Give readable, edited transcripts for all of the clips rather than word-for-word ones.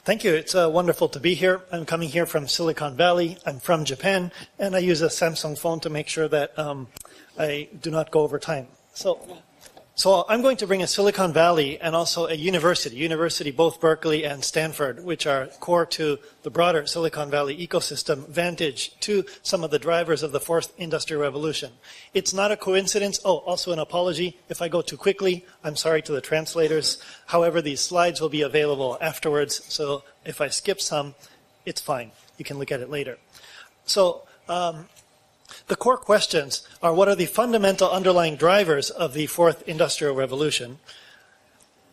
Thank you. It's wonderful to be here. I'm coming here from Silicon Valley. I'm from Japan, and I use a Samsung phone to make sure that I do not go over time. So I'm going to bring a Silicon Valley and also a university, both Berkeley and Stanford, which are core to the broader Silicon Valley ecosystem, vantage to some of the drivers of the fourth industrial revolution. It's not a coincidence. Oh, also an apology. If I go too quickly, I'm sorry to the translators. However, these slides will be available afterwards, so if I skip some, it's fine. You can look at it later. So, the core questions are, what are the fundamental underlying drivers of the fourth industrial revolution?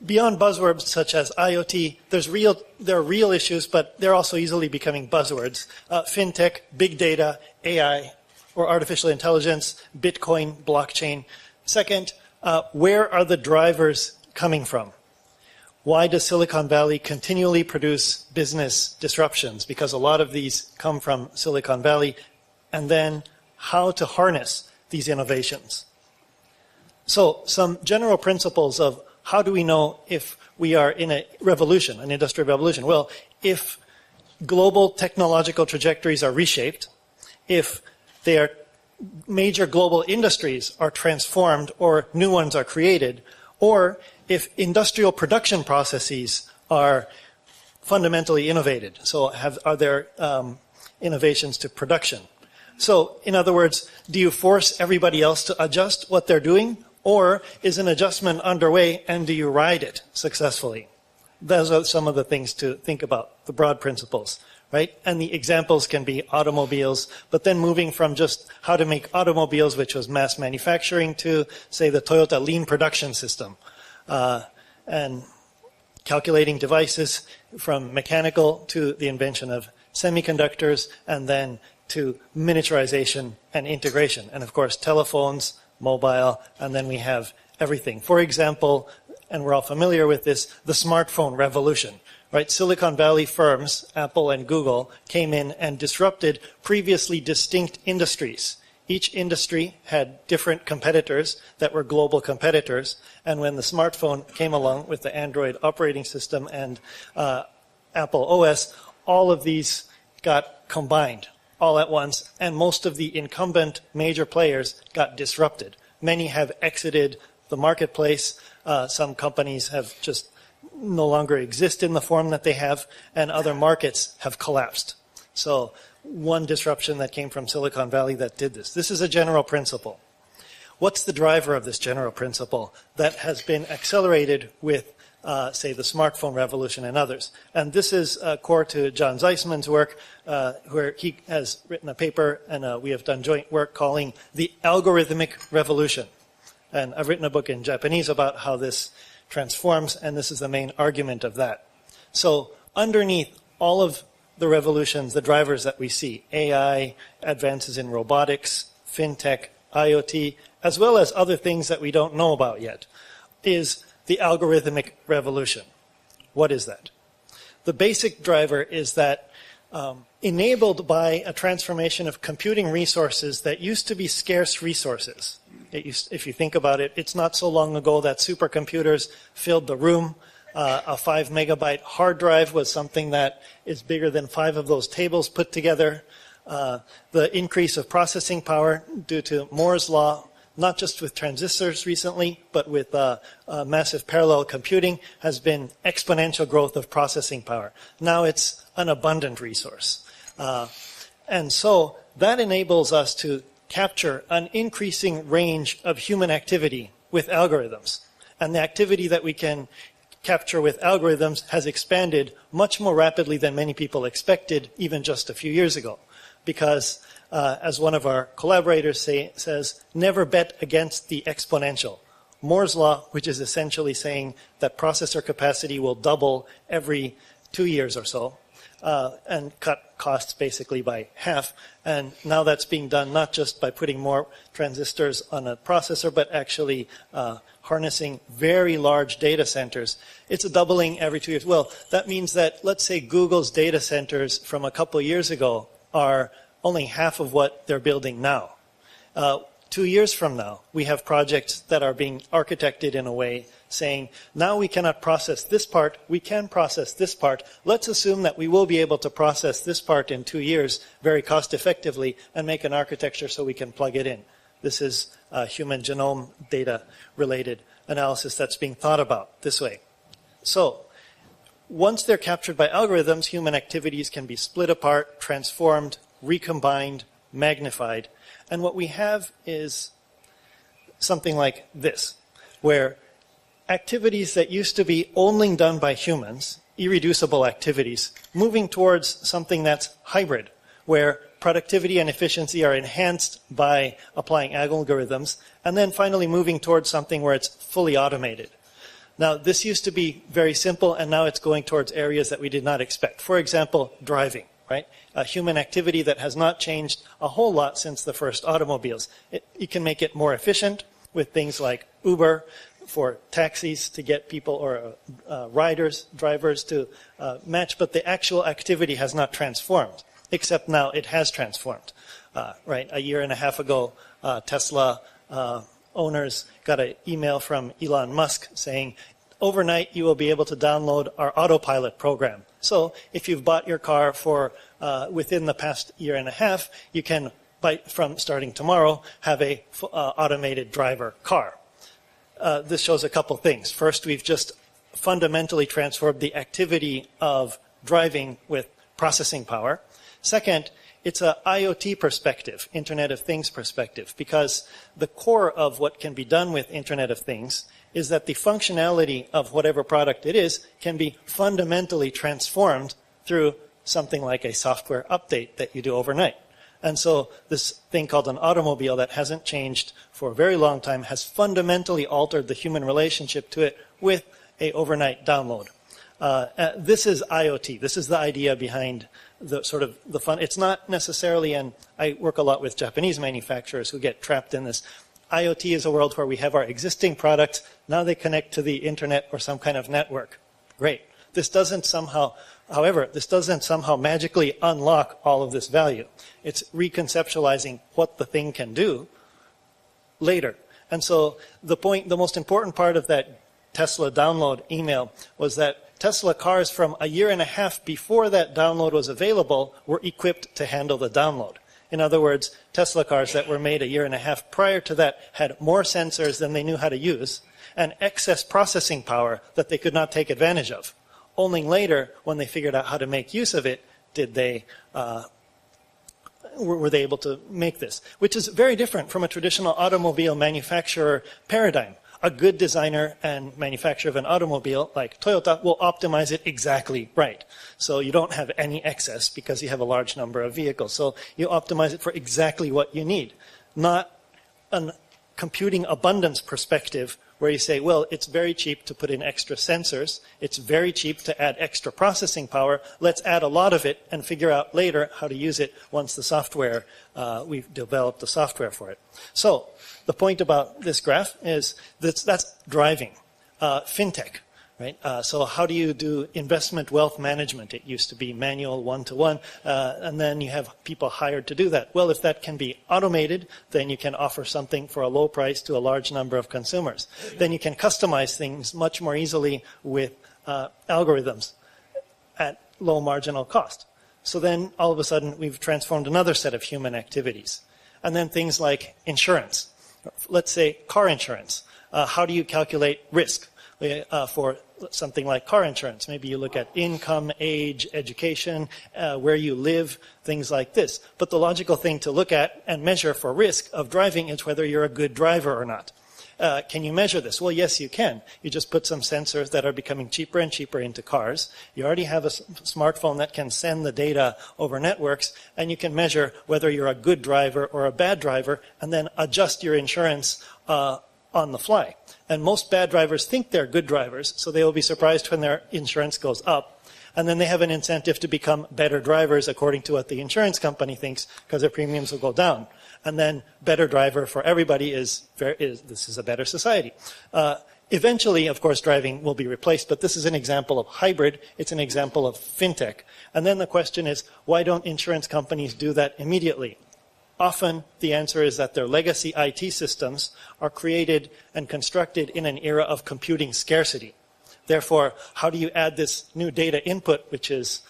Beyond buzzwords such as IoT, there are real issues, but they're also easily becoming buzzwords. Fintech, big data, AI, or artificial intelligence, Bitcoin, blockchain. Second, where are the drivers coming from? Why does Silicon Valley continually produce business disruptions? Because a lot of these come from Silicon Valley. And then, how to harness these innovations. So some general principles of how do we know if we are in a revolution, an industrial revolution? Well, if global technological trajectories are reshaped, if major global industries are transformed or new ones are created, or if industrial production processes are fundamentally innovated. So are there innovations to production? So, in other words, do you force everybody else to adjust what they're doing? Or is an adjustment underway and do you ride it successfully? Those are some of the things to think about, the broad principles, right? And the examples can be automobiles, but then moving from just how to make automobiles, which was mass manufacturing, to, say, the Toyota lean production system. And calculating devices from mechanical to the invention of semiconductors, and then to miniaturization and integration. And of course, telephones, mobile, and then we have everything. For example, and we're all familiar with this, the smartphone revolution, right? Silicon Valley firms, Apple and Google, came in and disrupted previously distinct industries. Each industry had different competitors that were global competitors. And when the smartphone came along with the Android operating system and Apple OS, all of these got combined all at once, and most of the incumbent major players got disrupted. Many have exited the marketplace. Some companies have just no longer exist in the form that they have, and other markets have collapsed. So one disruption that came from Silicon Valley that did this. This is a general principle. What's the driver of this general principle that has been accelerated with say, the smartphone revolution and others? And this is core to John Zeisman's work, where he has written a paper, and we have done joint work calling the algorithmic revolution. And I've written a book in Japanese about how this transforms, and this is the main argument of that. So underneath all of the revolutions, the drivers that we see, AI, advances in robotics, fintech, IoT, as well as other things that we don't know about yet, is the algorithmic revolution. What is that? The basic driver is that enabled by a transformation of computing resources that used to be scarce resources. If you think about it, it's not so long ago that supercomputers filled the room. A 5 megabyte hard drive was something that is bigger than 5 of those tables put together. The increase of processing power due to Moore's law, not just with transistors recently, but with massive parallel computing, has been exponential growth of processing power. Now it's an abundant resource. And so that enables us to capture an increasing range of human activity with algorithms. And the activity that we can capture with algorithms has expanded much more rapidly than many people expected, even just a few years ago. Because as one of our collaborators says, never bet against the exponential. Moore's law, which is essentially saying that processor capacity will double every 2 years or so, and cut costs basically by half. And now that's being done not just by putting more transistors on a processor, but actually harnessing very large data centers. It's a doubling every 2 years. Well, that means that, let's say, Google's data centers from a couple of years ago are only half of what they're building now. 2 years from now, we have projects that are being architected in a way saying, now we cannot process this part, we can process this part. Let's assume that we will be able to process this part in 2 years very cost effectively and make an architecture so we can plug it in. This is human genome data related analysis that's being thought about this way. So, once they're captured by algorithms, human activities can be split apart, transformed, recombined, magnified. And what we have is something like this, where activities that used to be only done by humans, irreducible activities, moving towards something that's hybrid, where productivity and efficiency are enhanced by applying algorithms, and then finally moving towards something where it's fully automated. Now, this used to be very simple, and now it's going towards areas that we did not expect. For example, driving, right? A human activity that has not changed a whole lot since the first automobiles. You can make it more efficient with things like Uber for taxis to get people, or drivers to match, but the actual activity has not transformed, except now it has transformed, right? A year and a half ago, Tesla owners got an email from Elon Musk saying, overnight you will be able to download our autopilot program. So if you've bought your car for within the past year and a half, you can, from starting tomorrow, have a automated driver car. This shows a couple things. First, we've just fundamentally transformed the activity of driving with processing power. Second, it's an IoT perspective, Internet of Things perspective, because the core of what can be done with Internet of Things is that the functionality of whatever product it is can be fundamentally transformed through something like a software update that you do overnight. And so this thing called an automobile that hasn't changed for a very long time has fundamentally altered the human relationship to it with an overnight download. This is IoT. This is the idea behind the sort of the fun. It's not necessarily, and I work a lot with Japanese manufacturers who get trapped in this. IoT is a world where we have our existing products. Now they connect to the internet or some kind of network. Great. This doesn't somehow, however, this doesn't somehow magically unlock all of this value. It's reconceptualizing what the thing can do later. And so the most important part of that Tesla download email was that Tesla cars from a year and a half before that download was available were equipped to handle the download. In other words, Tesla cars that were made a year and a half prior to that had more sensors than they knew how to use and excess processing power that they could not take advantage of. Only later, when they figured out how to make use of it, were they able to make this, which is very different from a traditional automobile manufacturer paradigm. A good designer and manufacturer of an automobile, like Toyota, will optimize it exactly right. So you don't have any excess because you have a large number of vehicles. So you optimize it for exactly what you need. Not a computing abundance perspective where you say, well, it's very cheap to put in extra sensors. It's very cheap to add extra processing power. Let's add a lot of it and figure out later how to use it once the software, we've developed the software for it. So the point about this graph is that's driving, fintech, right? So how do you do investment wealth management? It used to be manual one-to-one, and then you have people hired to do that. Well, if that can be automated, then you can offer something for a low price to a large number of consumers. Then you can customize things much more easily with algorithms at low marginal cost. So then all of a sudden we've transformed another set of human activities. And then things like insurance. Let's say car insurance. How do you calculate risk for something like car insurance? Maybe you look at income, age, education, where you live, things like this. But the logical thing to look at and measure for risk of driving is whether you're a good driver or not. Can you measure this? Well, yes, you can. You just put some sensors that are becoming cheaper and cheaper into cars. You already have a smartphone that can send the data over networks, and you can measure whether you're a good driver or a bad driver, and then adjust your insurance on the fly. And most bad drivers think they're good drivers, so they will be surprised when their insurance goes up. And then they have an incentive to become better drivers according to what the insurance company thinks, because their premiums will go down. And then better driver for everybody is this is a better society. Eventually, of course, driving will be replaced, but this is an example of hybrid. It's an example of fintech. And then the question is, why don't insurance companies do that immediately? Often the answer is that their legacy IT systems are created and constructed in an era of computing scarcity. Therefore, how do you add this new data input, which is,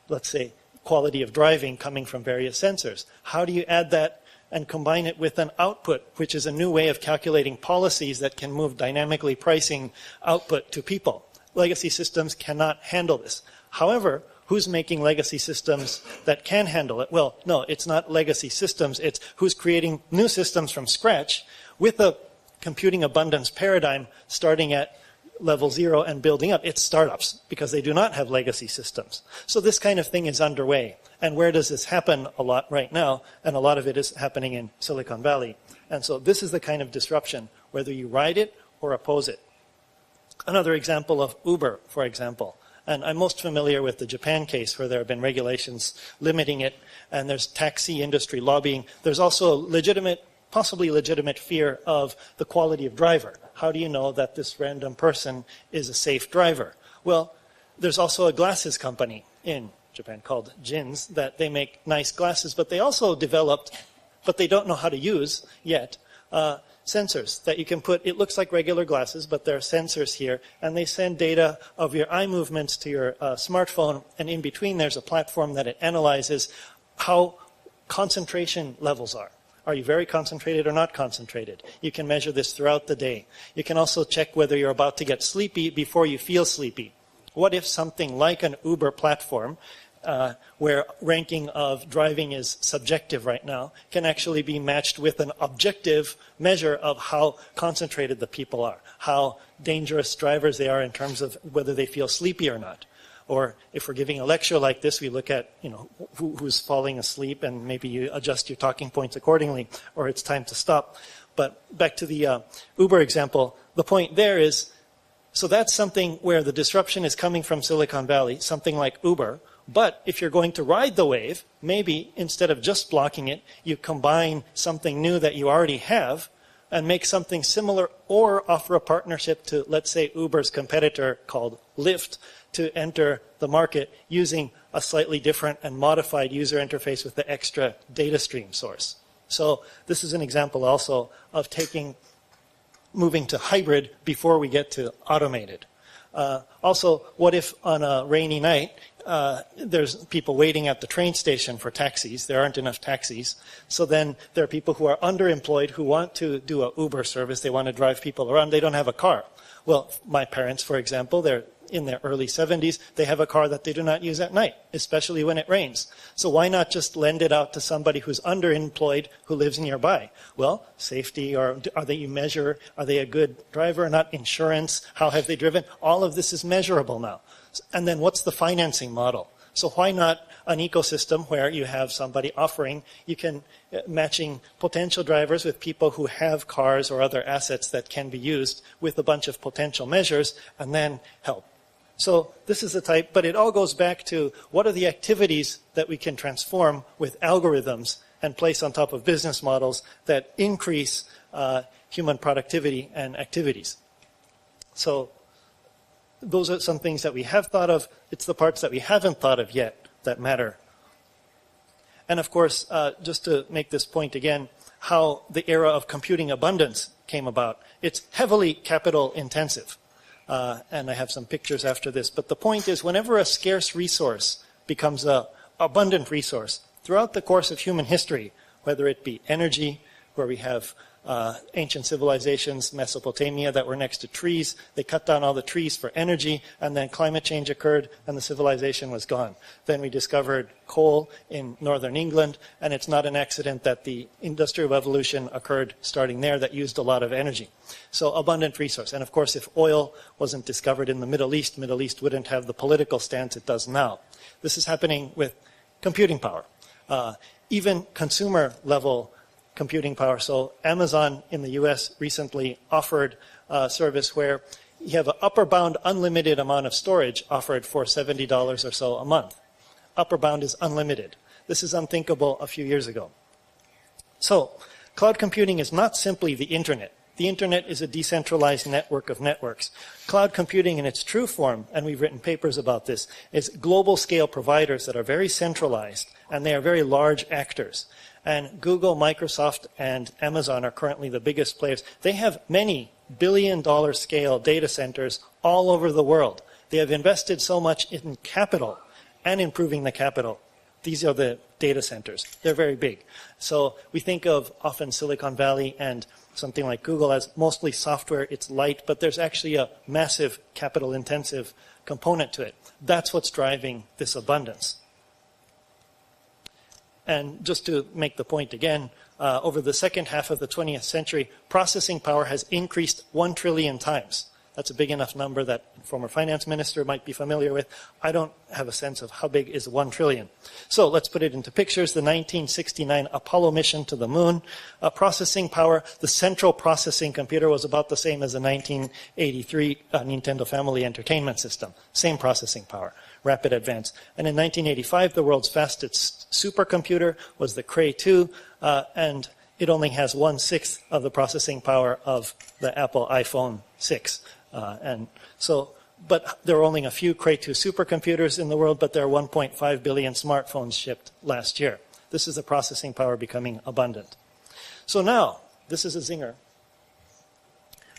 let's say, quality of driving coming from various sensors? How do you add that and combine it with an output, which is a new way of calculating policies that can move dynamically pricing output to people? Legacy systems cannot handle this. However, who's making legacy systems that can handle it? Well, no, it's not legacy systems. It's who's creating new systems from scratch with a computing abundance paradigm starting at level 0 and building up. It's startups because they do not have legacy systems. So this kind of thing is underway. And where does this happen? A lot right now, and a lot of it is happening in Silicon Valley. And so this is the kind of disruption, whether you ride it or oppose it. Another example of Uber, for example. And I'm most familiar with the Japan case where there have been regulations limiting it, and there's taxi industry lobbying. There's also legitimate, possibly legitimate fear of the quality of driver. How do you know that this random person is a safe driver? Well, there's also a glasses company in Japan called JINS that they make nice glasses, but they also developed, but they don't know how to use yet, sensors that you can put. It looks like regular glasses, but there are sensors here, and they send data of your eye movements to your smartphone, and in between there's a platform that it analyzes how concentration levels are. Are you very concentrated or not concentrated? You can measure this throughout the day. You can also check whether you're about to get sleepy before you feel sleepy. What if something like an Uber platform, where ranking of driving is subjective right now, can actually be matched with an objective measure of how concentrated the people are, how dangerous drivers they are in terms of whether they feel sleepy or not. Or if we're giving a lecture like this, we look at, who's falling asleep, and maybe you adjust your talking points accordingly, or it's time to stop. But back to the Uber example, the point there is, so that's something where the disruption is coming from Silicon Valley, something like Uber. But if you're going to ride the wave, maybe instead of just blocking it, you combine something new that you already have and make something similar, or offer a partnership to, let's say, Uber's competitor called Lyft to enter the market using a slightly different and modified user interface with the extra data stream source. So this is an example also of moving to hybrid before we get to automated. Also, what if on a rainy night, there's people waiting at the train station for taxis. There aren't enough taxis. So then there are people who are underemployed who want to do a Uber service. They want to drive people around. They don't have a car. Well, my parents, for example, they're in their early 70s. They have a car that they do not use at night, especially when it rains. So why not just lend it out to somebody who's underemployed who lives nearby? Well, safety, or are they a good driver or not? Insurance, how have they driven? All of this is measurable now. And then what's the financing model? So why not an ecosystem where you have somebody offering, you can matching potential drivers with people who have cars or other assets that can be used with a bunch of potential measures, and then help. So this is the type, but it all goes back to what are the activities that we can transform with algorithms and place on top of business models that increase human productivity and activities. So those are some things that we have thought of. It's the parts that we haven't thought of yet that matter. And of course, just to make this point again, how the era of computing abundance came about. It's heavily capital intensive. And I have some pictures after this. But the point is, whenever a scarce resource becomes an abundant resource, throughout the course of human history, whether it be energy, where we have ancient civilizations, Mesopotamia, that were next to trees. They cut down all the trees for energy, and then climate change occurred, and the civilization was gone. Then we discovered coal in northern England, and it's not an accident that the industrial revolution occurred starting there that used a lot of energy. So abundant resource. And of course, if oil wasn't discovered in the Middle East wouldn't have the political stance it does now. This is happening with computing power. Even consumer level computing power. So Amazon in the US recently offered a service where you have an upper bound unlimited amount of storage offered for $70 or so a month. Upper bound is unlimited. This is unthinkable a few years ago. So cloud computing is not simply the internet. The internet is a decentralized network of networks. Cloud computing in its true form, and we've written papers about this, is global scale providers that are very centralized, and they are very large actors. And Google, Microsoft, and Amazon are currently the biggest players. They have many billion-dollar scale data centers all over the world. They have invested so much in capital and improving the capital. These are the data centers. They're very big. So we think of often Silicon Valley and something like Google as mostly software. It's light, but there's actually a massive capital-intensive component to it. That's what's driving this abundance. And just to make the point again, over the second half of the 20th century, processing power has increased 1 trillion times. That's a big enough number that a former finance minister might be familiar with. I don't have a sense of how big is 1 trillion. So let's put it into pictures. The 1969 Apollo mission to the moon. Processing power, the central processing computer was about the same as the 1983 Nintendo Family Entertainment System. Same processing power, rapid advance. And in 1985, the world's fastest supercomputer was the Cray 2, and it only has 1/6 of the processing power of the Apple iPhone 6. But there are only a few Cray 2 supercomputers in the world, but there are 1.5 billion smartphones shipped last year. This is the processing power becoming abundant. So now, this is a zinger,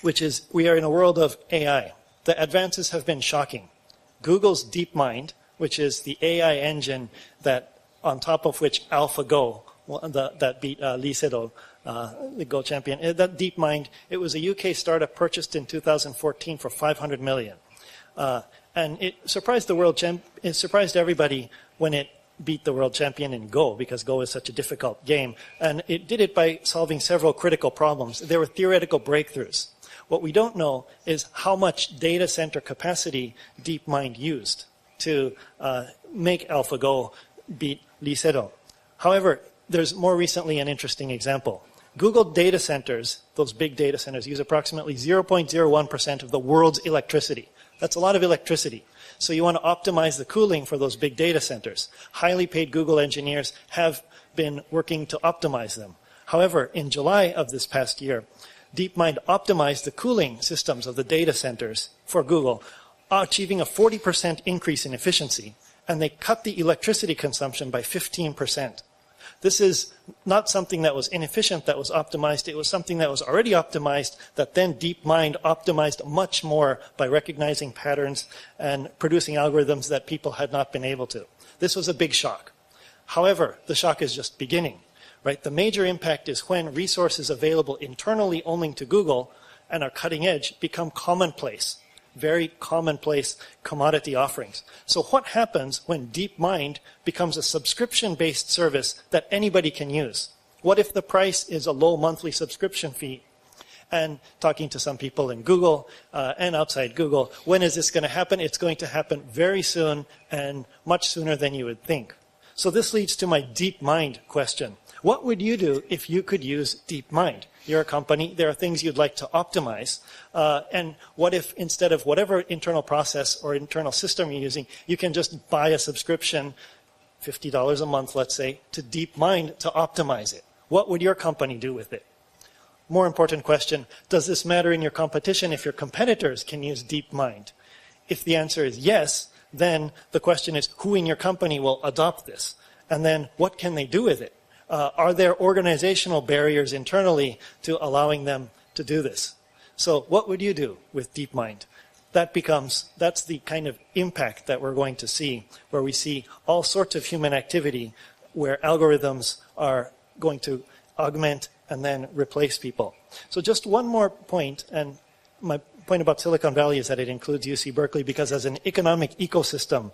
which is we are in a world of AI. The advances have been shocking. Google's DeepMind, which is the AI engine that on top of which AlphaGo, that beat Lee Sedol, the Go champion. That DeepMind, it was a UK startup purchased in 2014 for 500 million. And it surprised the it surprised everybody when it beat the world champion in Go, because Go is such a difficult game. And it did it by solving several critical problems. There were theoretical breakthroughs. What we don't know is how much data center capacity DeepMind used to make AlphaGo beat Lee Sedol. However, there's more recently an interesting example. Google data centers, those big data centers, use approximately 0.01% of the world's electricity. That's a lot of electricity. So you want to optimize the cooling for those big data centers. Highly paid Google engineers have been working to optimize them. However, in July of this past year, DeepMind optimized the cooling systems of the data centers for Google, achieving a 40% increase in efficiency, and they cut the electricity consumption by 15%. This is not something that was inefficient that was optimized. It was something that was already optimized that then DeepMind optimized much more by recognizing patterns and producing algorithms that people had not been able to. This was a big shock. However, the shock is just beginning, right? The major impact is when resources available internally only to Google and are cutting edge become commonplace. Very commonplace commodity offerings. So what happens when DeepMind becomes a subscription-based service that anybody can use? What if the price is a low monthly subscription fee? And talking to some people in Google and outside Google, when is this going to happen? It's going to happen very soon and much sooner than you would think. So this leads to my DeepMind question. What would you do if you could use DeepMind? You're a company, there are things you'd like to optimize, and what if instead of whatever internal process or internal system you're using, you can just buy a subscription, $50 a month, let's say, to DeepMind to optimize it? What would your company do with it? More important question, does this matter in your competition if your competitors can use DeepMind? If the answer is yes, then the question is who in your company will adopt this? And then what can they do with it? Are there organizational barriers internally to allowing them to do this? So what would you do with DeepMind? That's the kind of impact that we're going to see, where we see all sorts of human activity where algorithms are going to augment and then replace people. So just one more point, and my point about Silicon Valley is that it includes UC Berkeley, because as an economic ecosystem,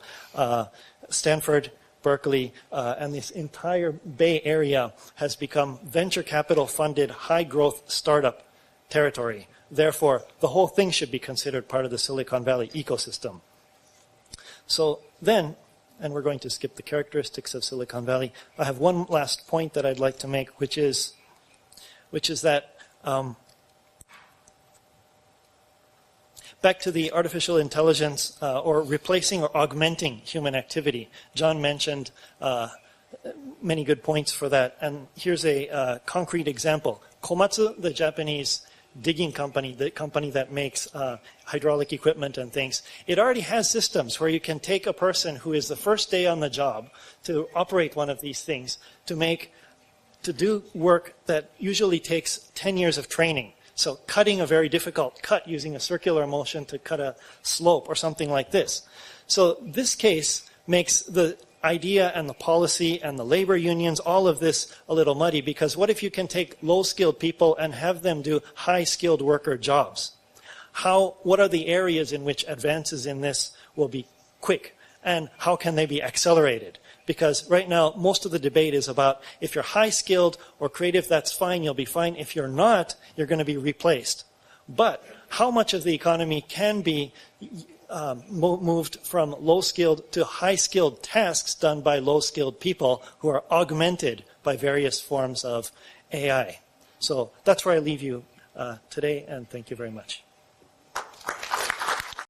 Stanford, Berkeley, and this entire Bay Area has become venture capital funded high growth startup territory. Therefore, the whole thing should be considered part of the Silicon Valley ecosystem. So then, and we're going to skip the characteristics of Silicon Valley, I have one last point that I'd like to make, which is that back to the artificial intelligence or replacing or augmenting human activity. John mentioned many good points for that. And here's a concrete example. Komatsu, the Japanese digging company, the company that makes hydraulic equipment and things, it already has systems where you can take a person who is the first day on the job to operate one of these things to make to do work that usually takes 10 years of training. So cutting a very difficult cut using a circular motion to cut a slope or something like this. So this case makes the idea and the policy and the labor unions, all of this a little muddy, because what if you can take low-skilled people and have them do high-skilled worker jobs? What are the areas in which advances in this will be quick, and how can they be accelerated? Because right now, most of the debate is about if you're high-skilled or creative, that's fine, you'll be fine. If you're not, you're going to be replaced. But how much of the economy can be moved from low-skilled to high-skilled tasks done by low-skilled people who are augmented by various forms of AI? So that's where I leave you today, and thank you very much.